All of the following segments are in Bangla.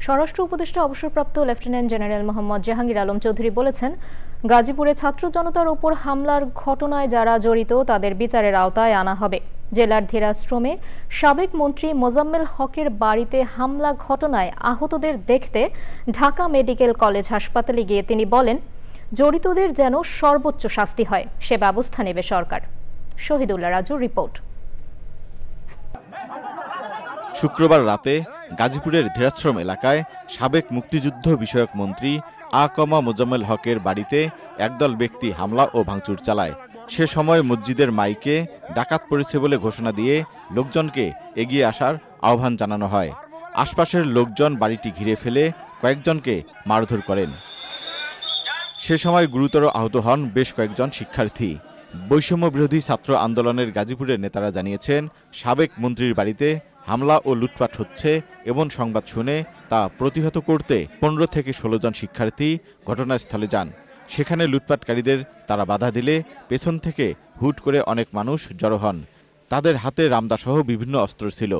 স্বরাষ্ট্র উপদেষ্টা অবসরপ্রাপ্ত লেফটেন্যান্ট জেনারেল মোহাম্মদ জাহাঙ্গীর আলম চৌধুরী বলেছেন, গাজীপুরে ছাত্র জনতার ওপর হামলার ঘটনায় যারা জড়িত তাদের বিচারের আওতায় আনা হবে। জেলার ধীরাশ্রমে সাবেক মন্ত্রী মোজাম্মেল হকের বাড়িতে হামলা ঘটনায় আহতদের দেখতে ঢাকা মেডিকেল কলেজ হাসপাতালে গিয়ে তিনি বলেন, জড়িতদের যেন সর্বোচ্চ শাস্তি হয় সে ব্যবস্থা নেবে সরকার। শহীদুল্লাহ রাজুর রিপোর্ট। শুক্রবার রাতে গাজীপুরের ধীরাশ্রম এলাকায় সাবেক মুক্তিযুদ্ধ বিষয়ক মন্ত্রী মোজাম্মেল হকের বাড়িতে একদল ব্যক্তি হামলা ও ভাঙচুর চালায়। সে সময় মসজিদের মাইকে ডাকাত পড়েছে বলে ঘোষণা দিয়ে লোকজনকে এগিয়ে আসার আহ্বান জানানো হয়। আশপাশের লোকজন বাড়িটি ঘিরে ফেলে কয়েকজনকে মারধর করেন। সে সময় গুরুতর আহত হন বেশ কয়েকজন শিক্ষার্থী। বৈষম্য বিরোধী ছাত্র আন্দোলনের গাজীপুরের নেতারা জানিয়েছেন, সাবেক মন্ত্রীর বাড়িতে হামলা ও লুটপাট হচ্ছে এমন সংবাদ শুনে তা প্রতিহত করতে ১৫ থেকে ১৬ জন শিক্ষার্থী ঘটনাস্থলে যান। সেখানে লুটপাটকারীদের তারা বাধা দিলে পেছন থেকে হুট করে অনেক মানুষ জড়ো হন। তাদের হাতে রামদাসহ বিভিন্ন অস্ত্র ছিল।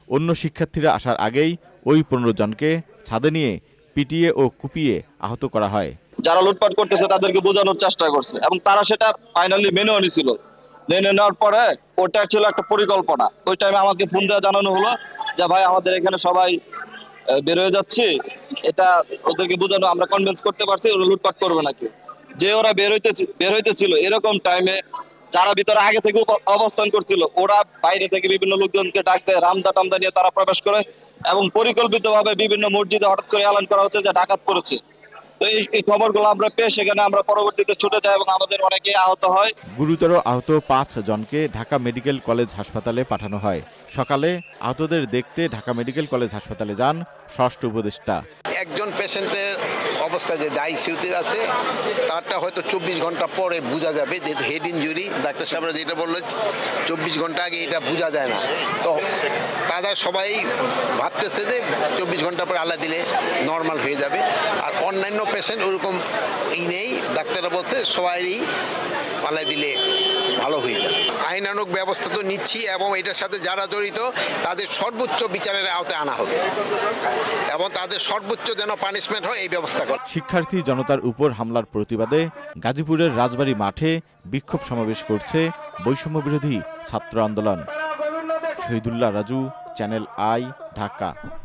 অন্য শিক্ষার্থীরা আসার আগেই ওই ১৫ জনকে ছাদে নিয়ে পিটিয়ে ও কুপিয়ে আহত করা হয়। যারা লুটপাট করতেছে তাদেরকে বোঝানোর চেষ্টা করছে এবং তারা সেটা ফাইনালি মেনেও নিয়েছিল। মেনে নেওয়ার পরে ওটা ছিল একটা পরিকল্পনা। ওই টাইমে আমাকে ফোন দেওয়া জানানো হলো যে ভাই আমাদের এখানে সবাই বের হয়ে যাচ্ছে, এটা ওদেরকে বোঝানো আমরা কনভিন্স করতে পারছি ওরা লুটপাট করবে নাকি। যে ওরা বের হইতেছিল এরকম টাইমে যারা ভিতরে আগে থেকে অবস্থান করছিল ওরা বাইরে থেকে বিভিন্ন লোকজনকে ডাক দেয়, রামদা টামদা নিয়ে তারা প্রবেশ করে এবং পরিকল্পিতভাবে বিভিন্ন মসজিদে হঠাৎ করে এলান করা হচ্ছে যে ডাকাত পড়েছে। তো এই খবরগুলো আমরা পেয়ে সেখানে আমরা পরবর্তীতে ছুটে যাই এবং আমাদের অনেকে আহত হয়। গুরুতর আহত ৫ জনকে ঢাকা মেডিকেল কলেজ হাসপাতালে পাঠানো হয়। সকালে আহতদের দেখতে ঢাকা মেডিকেল কলেজ হাসপাতালে যান স্বরাষ্ট্র উপদেষ্টা। একজন পেশেন্টের অবস্থা যে আইসিইউতে আছে তারটা হয়তো ২৪ ঘন্টা পরে বোঝা যাবে, যেহেতু হেড ইনজুরি। ডাক্তার সাহেবরা যেটা বললো ২৪ ঘন্টা আগে এটা বোঝা যায় না। তো তারা সবাই ভাবতেছে যে ২৪ ঘন্টা পরে আল্লাহ দিলে নর্মাল হয়ে যাবে। আর অন্যান্য পেশেন্ট ওরকম নেই, ডাক্তাররা বলছে সবাই আল্লাহ দিলে ভালো হয়ে যাবে। আইনানুগ ব্যবস্থা তো নিচ্ছি এবং এটার সাথে যারা জড়িত তাদের সর্বোচ্চ বিচারের আওতায় আনা হবে এবং তাদের সর্বোচ্চ যেন পানিশমেন্ট হয় এই ব্যবস্থা করে। শিক্ষার্থী জনতার উপর হামলার প্রতিবাদে গাজীপুরের রাজবাড়ী মাঠে বিক্ষোভ সমাবেশ করছে বৈষম্য বিরোধী ছাত্র আন্দোলন। Shahidullah Raju, channel I, Dhaka.